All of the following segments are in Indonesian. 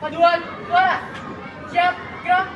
Paduan, suara. Siap, gerak.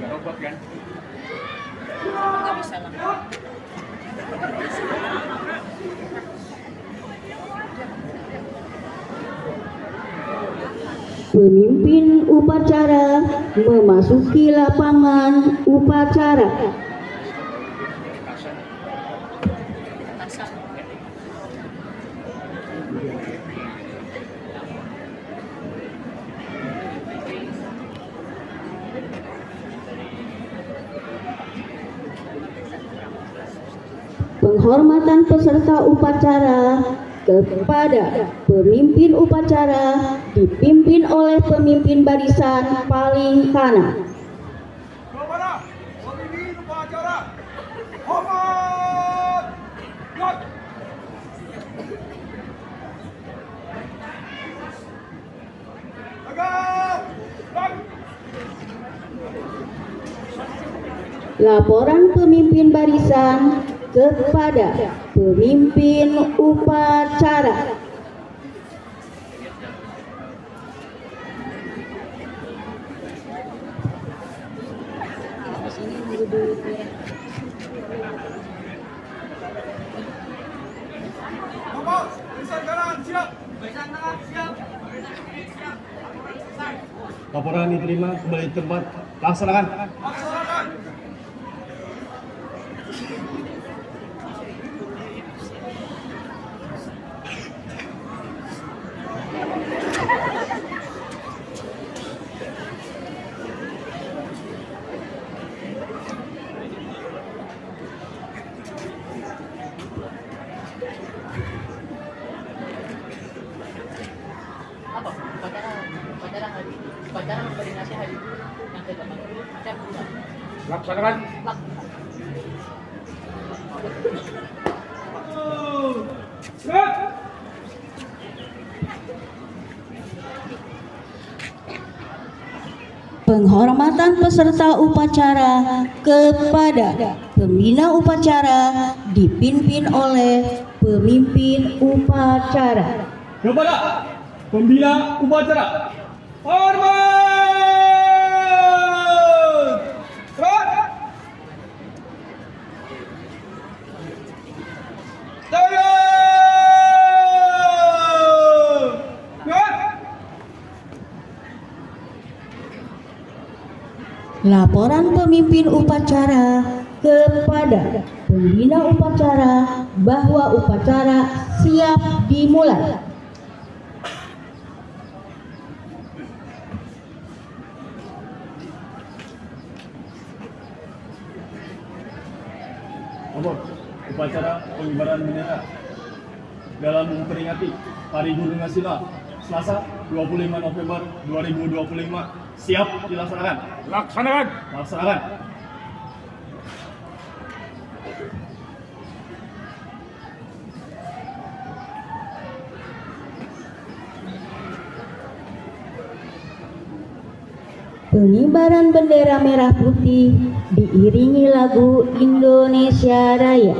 Robot kan? Nggak bisa lah. Pemimpin upacara memasuki lapangan upacara. Tasan. Penghormatan peserta upacara kepada pemimpin upacara dipimpin oleh pemimpin barisan paling kanan. Kepada pemimpin upacara, hormat! Gerak! Tegak! Gerak! Laporan pemimpin barisan kepada pemimpin upacara. Nomor, barisan kanan, siap! Barisan tengah, siap! Laporan diterima kembali tempat. Laksanakan. Laksanakan! Apa? Upacara hari. Upacara koordinasi hari itu yang ke-8. Siap, gerak. Laksanakan! Lak. Gerak! Penghormatan peserta upacara kepada pembina upacara dipimpin oleh pemimpin upacara. Kepada pembina upacara. Hormat! Gerak! Tegak! Gerak! Laporan pemimpin upacara kepada pembina upacara bahwa upacara siap dimulai. Nomor upacara pengibaran bendera dalam memperingati Hari Guru Nasional Selasa 25 November 2025 siap dilaksanakan. Laksanakan! Laksanakan. Pengibaran bendera merah putih diiringi lagu Indonesia Raya.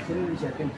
Sini disiapin.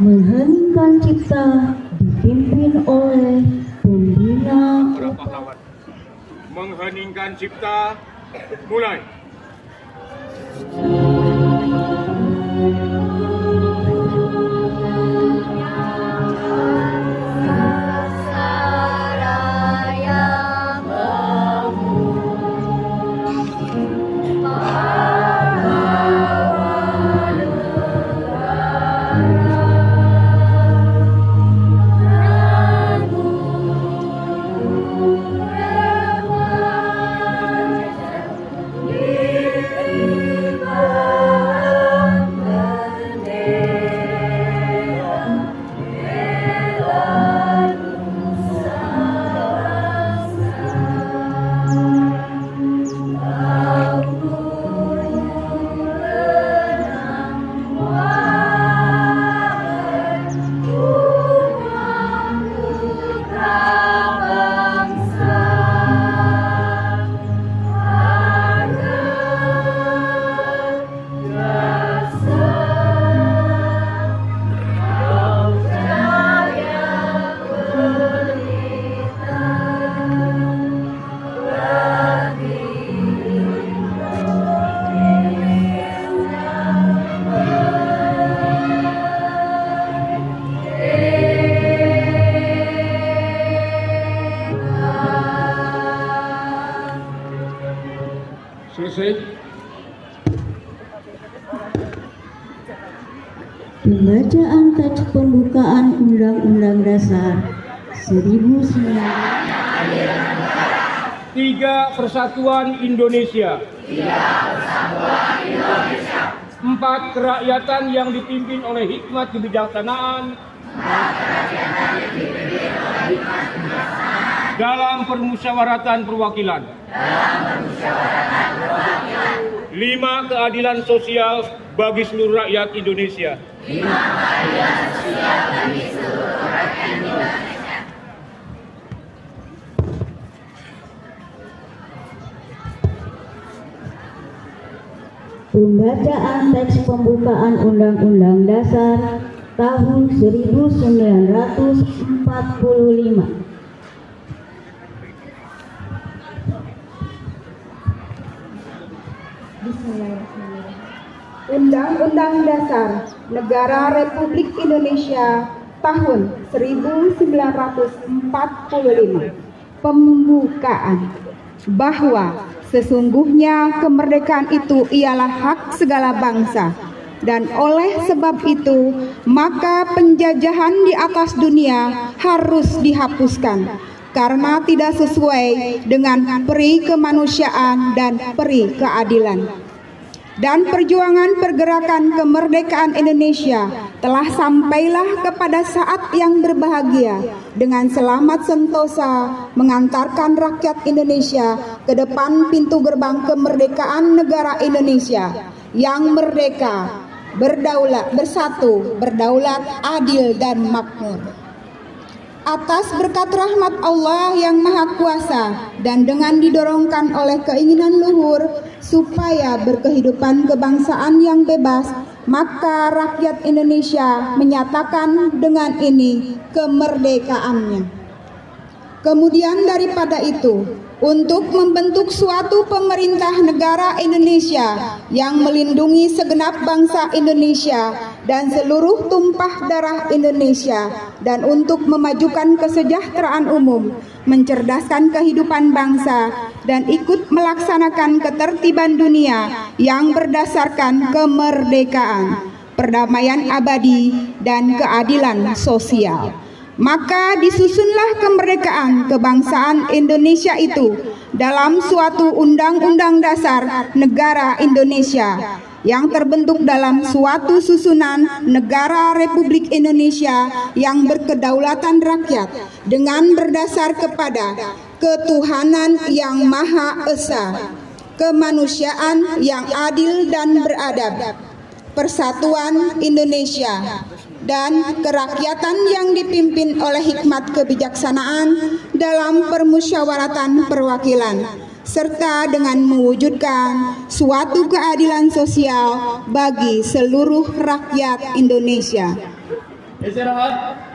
Mengheningkan cipta dipimpin oleh pembina Para pahlawan. Mengheningkan cipta, mulai. Selesai. Pembacaan teks pembukaan Undang-Undang Dasar 1945. 3. Persatuan Indonesia. 4. Kerakyatan yang dipimpin oleh hikmat kebijaksanaan dalam permusyawaratan perwakilan. 5. Keadilan sosial bagi seluruh rakyat Indonesia. Pembacaan teks pembukaan Undang-Undang Dasar tahun 1945. Undang-Undang Dasar Negara Republik Indonesia tahun 1945. Pembukaan bahwa sesungguhnya kemerdekaan itu ialah hak segala bangsa, dan oleh sebab itu maka penjajahan di atas dunia harus dihapuskan karena tidak sesuai dengan peri kemanusiaan dan peri keadilan. Dan perjuangan pergerakan kemerdekaan Indonesia telah sampailah kepada saat yang berbahagia dengan selamat sentosa mengantarkan rakyat Indonesia ke depan pintu gerbang kemerdekaan negara Indonesia yang merdeka, berdaulat, bersatu, berdaulat, adil dan makmur. Atas berkat rahmat Allah yang Maha Kuasa dan dengan didorongkan oleh keinginan luhur supaya berkehidupan kebangsaan yang bebas, maka rakyat Indonesia menyatakan dengan ini kemerdekaannya. Kemudian daripada itu, untuk membentuk suatu pemerintah negara Indonesia yang melindungi segenap bangsa Indonesia dan seluruh tumpah darah Indonesia, dan untuk memajukan kesejahteraan umum, mencerdaskan kehidupan bangsa, dan ikut melaksanakan ketertiban dunia yang berdasarkan kemerdekaan, perdamaian abadi, dan keadilan sosial. Maka disusunlah kemerdekaan kebangsaan Indonesia itu dalam suatu undang-undang dasar negara Indonesia yang terbentuk dalam suatu susunan negara Republik Indonesia yang berkedaulatan rakyat dengan berdasar kepada ketuhanan yang Maha Esa, kemanusiaan yang adil dan beradab, persatuan Indonesia, dan kerakyatan yang dipimpin oleh hikmat kebijaksanaan dalam permusyawaratan perwakilan, serta dengan mewujudkan suatu keadilan sosial bagi seluruh rakyat Indonesia. Istirahat.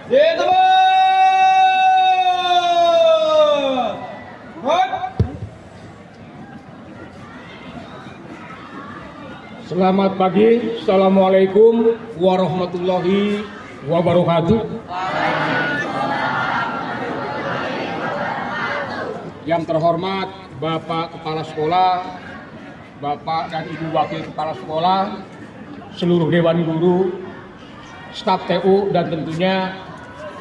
Selamat pagi. Assalamualaikum warahmatullahi wabarakatuh. Yang terhormat Bapak Kepala Sekolah, Bapak dan Ibu Wakil Kepala Sekolah, seluruh Dewan Guru, staf TU, dan tentunya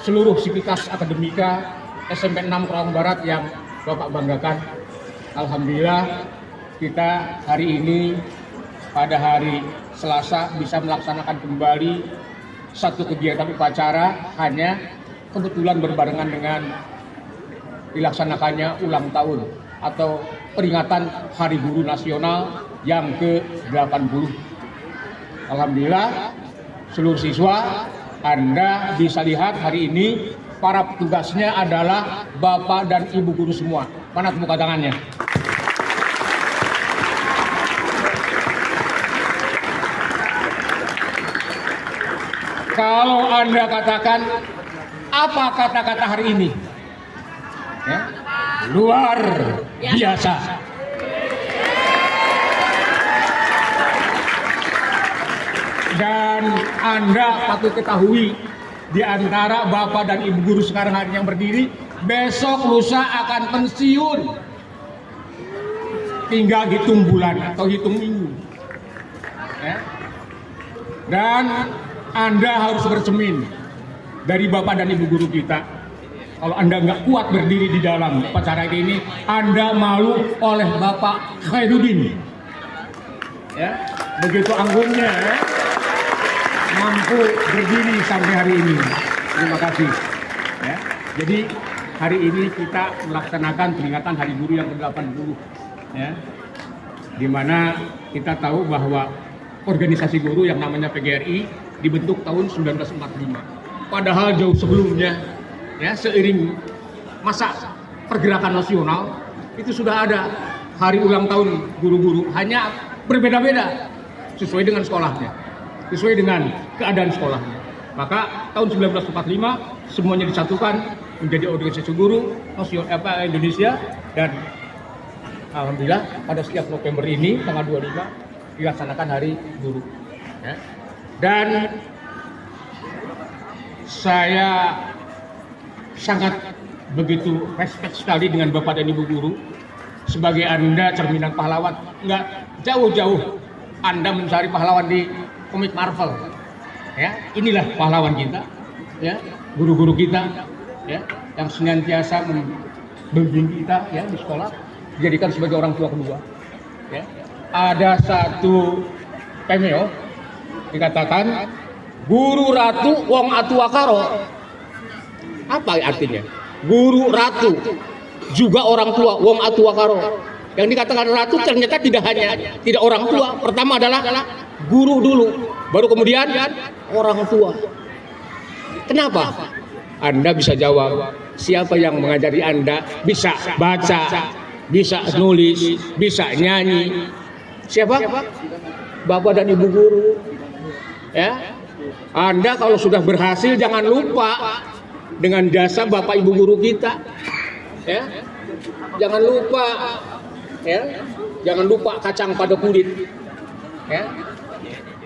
seluruh sivitas akademika SMP 6 Kerawang Barat yang Bapak banggakan. Alhamdulillah kita hari ini pada hari Selasa bisa melaksanakan kembali satu kegiatan upacara, hanya kebetulan berbarengan dengan dilaksanakannya ulang tahun atau peringatan Hari Guru Nasional yang ke-80. Alhamdulillah seluruh siswa, Anda bisa lihat hari ini para petugasnya adalah Bapak dan Ibu guru semua. Mana tepuk tangannya? Kalau Anda katakan, apa kata-kata hari ini? Ya, luar biasa. Dan Anda patut ketahui, di antara Bapak dan Ibu guru sekarang hari yang berdiri, besok lusa akan pensiun. Tinggal hitung bulan atau hitung minggu. Ya. Dan Anda harus bercermin dari Bapak dan Ibu guru kita. Kalau Anda nggak kuat berdiri di dalam upacara ini, Anda malu oleh Bapak Khairuddin. Ya, begitu anggungnya, ya, mampu berdiri sampai hari ini. Terima kasih. Ya, jadi hari ini kita melaksanakan peringatan Hari Guru yang ke-80. Ya, di mana kita tahu bahwa organisasi guru yang namanya PGRI dibentuk tahun 1945. Padahal jauh sebelumnya, ya, seiring masa pergerakan nasional itu sudah ada hari ulang tahun guru-guru, hanya berbeda-beda sesuai dengan sekolahnya, sesuai dengan keadaan sekolahnya. Maka tahun 1945 semuanya disatukan menjadi organisasi guru nasional Indonesia, dan alhamdulillah pada setiap November ini tanggal 25 dilaksanakan Hari Guru. Ya. Dan saya sangat begitu respect sekali dengan Bapak dan Ibu guru. Sebagai Anda cerminan pahlawan, nggak jauh-jauh Anda mencari pahlawan di komik Marvel. Ya, inilah pahlawan kita, ya, guru-guru kita, ya, yang senantiasa membimbing kita, ya, di sekolah, dijadikan sebagai orang tua kedua. Ya. Ada satu cameo dikatakan guru ratu wong atua karo. Apa artinya? Guru ratu juga orang tua wong atua karo. Yang dikatakan ratu ternyata tidak orang tua. Pertama adalah guru dulu, baru kemudian orang tua. Kenapa? Anda bisa jawab. Siapa yang mengajari Anda bisa baca, bisa nulis, bisa nyanyi? Siapa? Bapak dan Ibu guru. Ya. Anda kalau sudah berhasil jangan lupa dengan jasa Bapak Ibu guru kita. Ya. Jangan lupa, ya. Jangan lupa kacang pada kulit. Ya.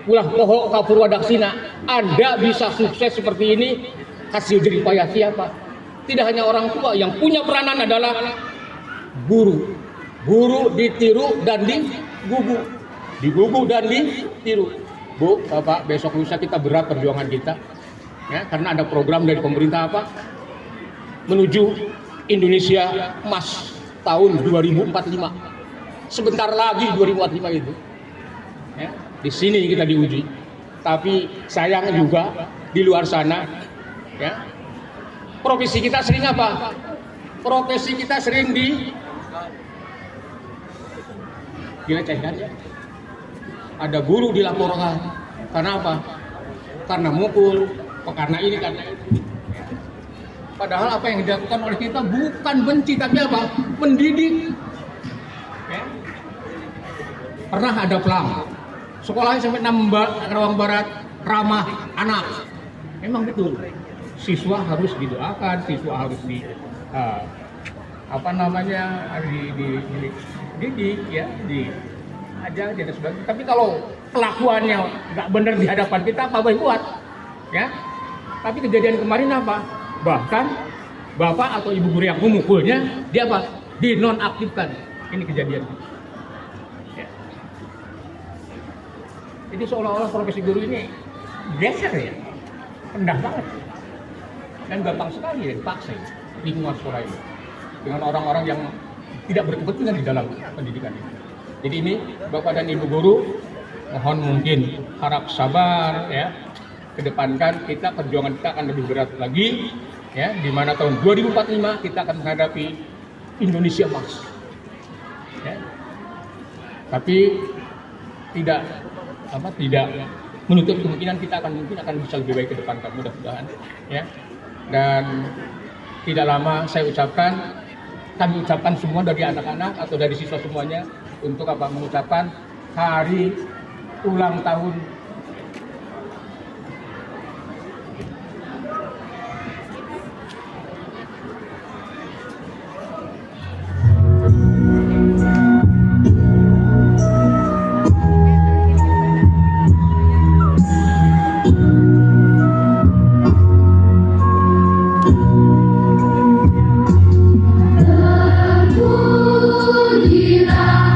Ulah poho kapurwadaksina. Anda bisa sukses seperti ini hasil jerih payah siapa? Tidak hanya orang tua, yang punya peranan adalah guru. Guru ditiru dan digugu. Digugu dan ditiru. Bu, Bapak, besok lusa kita berat perjuangan kita. Ya, karena ada program dari pemerintah apa? Menuju Indonesia Emas tahun 2045. Sebentar lagi 2045 itu. Ya, di sini kita diuji. Tapi sayang juga di luar sana, ya. Profesi kita sering apa? Profesi kita sering dilecehkan, ya. Ada guru dilaporkan. Karena apa? Karena mukul, karena ini, karena itu. Padahal apa yang dilakukan oleh kita bukan benci, tapi apa? Mendidik. Ya. Pernah ada pelang. Sekolahnya sampai 6 Kerawang Barat, ramah anak. Memang betul. Siswa harus didoakan, siswa harus dididik, ya, diajar dan sebagainya. Tapi kalau kelakuannya nggak benar di hadapan kita, apa boleh buat, ya? Tapi kejadian kemarin apa? Bahkan bapak atau ibu guru yang memukulnya, dia apa? Dinonaktifkan. Ini kejadian. Ya. Jadi seolah-olah profesi guru ini geser, ya, rendah banget. Dan gampang sekali ya dipaksa lingkungan sekolah ini dengan orang-orang yang tidak berkepentingan di dalam pendidikan ini. Jadi ini Bapak dan Ibu guru, mohon mungkin harap sabar, ya. Kedepankan kita, perjuangan kita akan lebih berat lagi, ya, di mana tahun 2045 kita akan menghadapi Indonesia Emas. Ya. Tapi tidak menutup kemungkinan kita akan bisa lebih baik ke depan, mudah-mudahan, ya. Dan tidak lama kami ucapkan semua dari anak-anak atau dari siswa semuanya untuk apa? Mengucapkan hari ulang tahun Terpujilah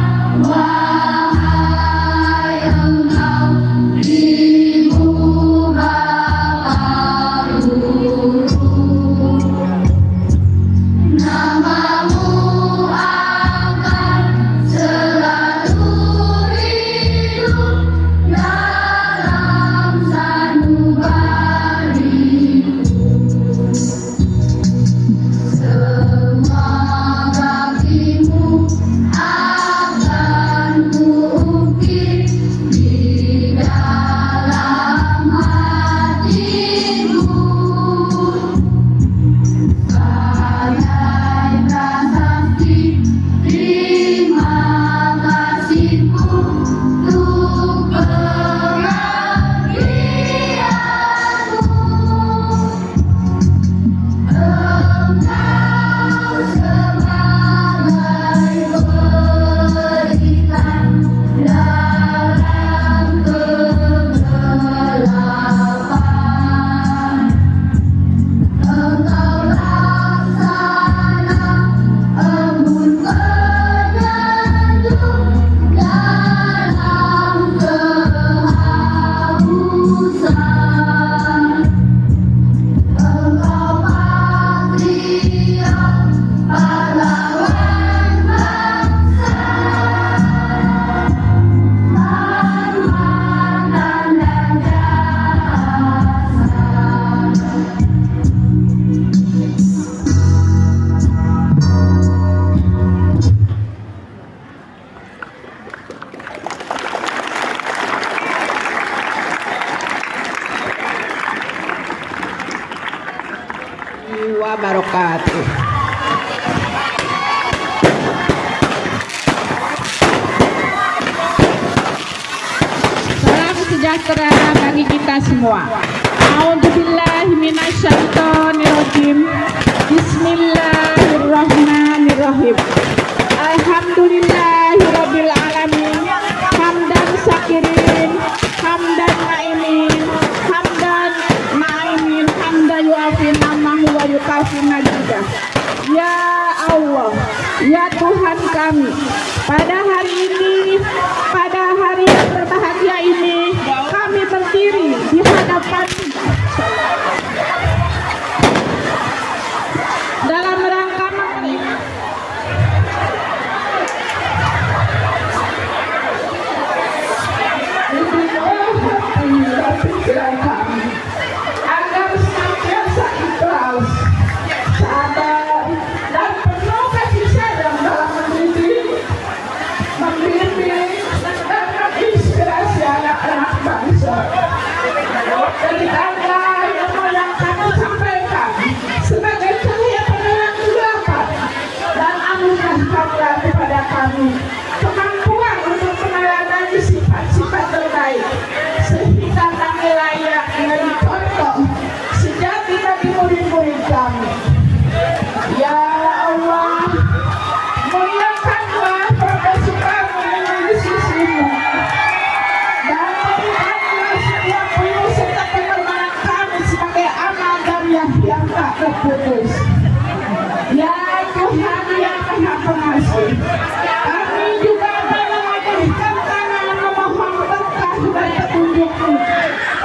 wahai engkau sejahtera bagi kita semua. A'udzubillahi minasyaitonirrajim. Bismillahirrahmanirrahim. Alhamdulillahirabbil alamin. Hamdan syakirin, hamdan naimin, hamdan naimin, hamdan yu'afi namahu wa yukafi majidah. Ya Allah, ya Tuhan kami, pada hari ini, pada hari yang berbahagia ini, kami berdiri di hadapan dalam rangka agar senantiasa ikhlas, sabar, dan penuh kasih sayang dalam mendidik, membimbing, dan menginspirasi anak-anak bangsa. Dari tanda yang kami sampaikan sebagai cahaya penerang kegelapan, dan anugerahkanlah kepada kami kemampuan untuk meneladani sifat-sifat terbaik, sehingga kami layak menjadi contoh sejati bagi murid-murid kami. Ya Allah, muliakanlah profesi kami di sisi-Mu, dan berikanlah setiap penuh serta pengorbanan kami sebagai amal jariah yang tak terputus. Ya Tuhan yang Maha Pengasih, kami juga mengajukan tangan memohon berkah dan petunjuk-Mu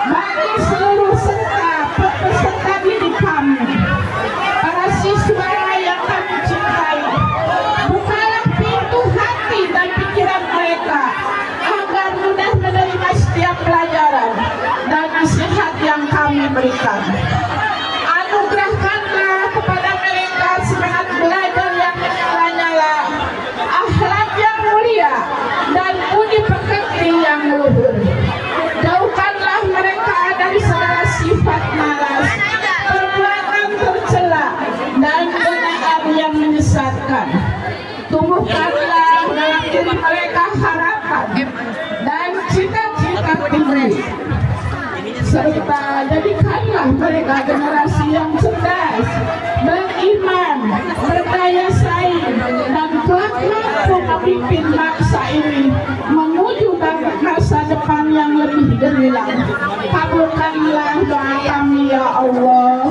bagi seluruh peserta didik kami, para siswa yang kami cintai. Bukalah pintu hati dan pikiran mereka agar mudah menerima setiap pelajaran dan nasihat yang kami berikan. Anugerahkanlah kepada mereka semangat belajar yang menyala-nyala, akhlak yang mulia, dan budi pekerti yang luhur. Jauhkanlah mereka dari segala sifat malas, perbuatan tercela, dan godaan yang menyesatkan. Tumbuhkanlah dalam diri mereka harapan dan cita-cita tinggi, serta jadikanlah mereka generasi yang cerdas, beriman, berdaya saing, dan kelak mampu memimpin bangsa ini menuju masa depan yang lebih gemilang. Kabulkanlah doa kami ya Allah.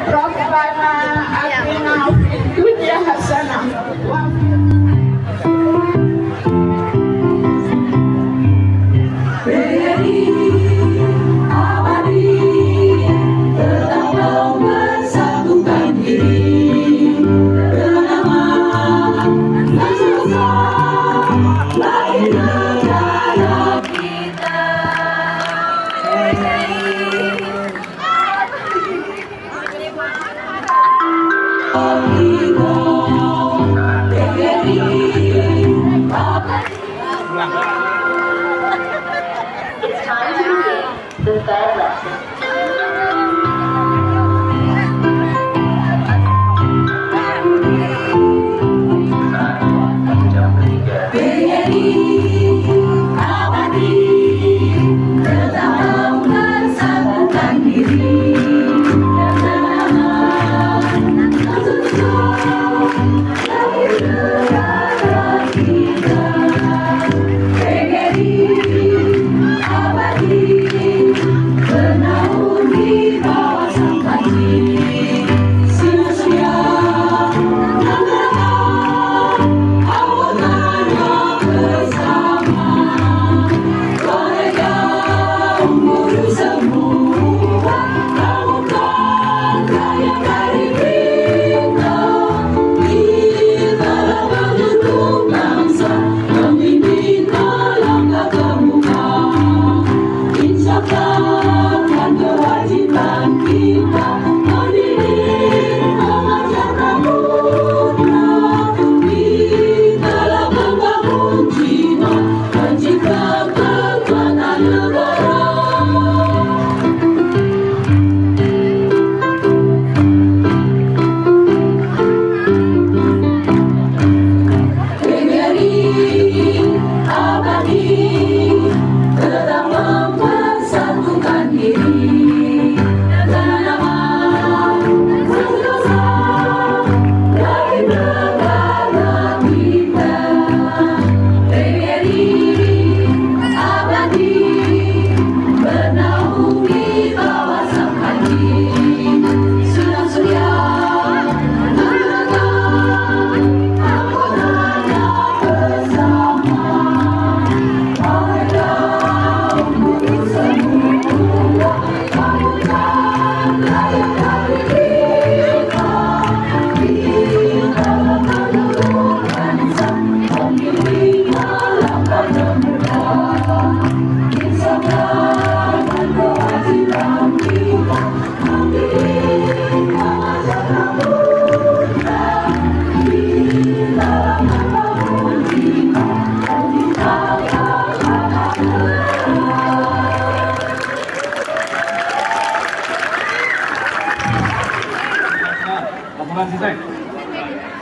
Rabbana atina fid dunya hasanah wa Benar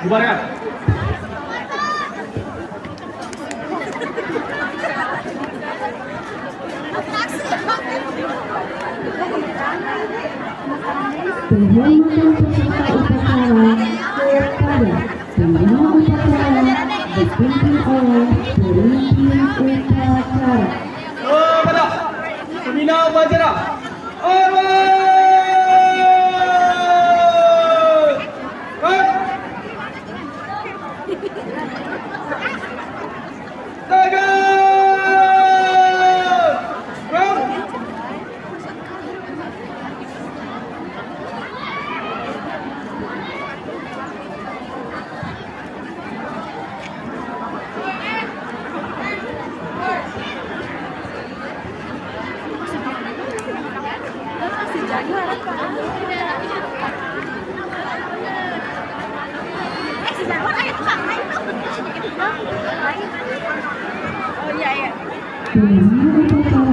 Bubarkan. Penghormatan peserta upacara kepada pembina upacara dipimpin oleh pemimpin upacara. Kepada pembina upacara. Hormat. Pembina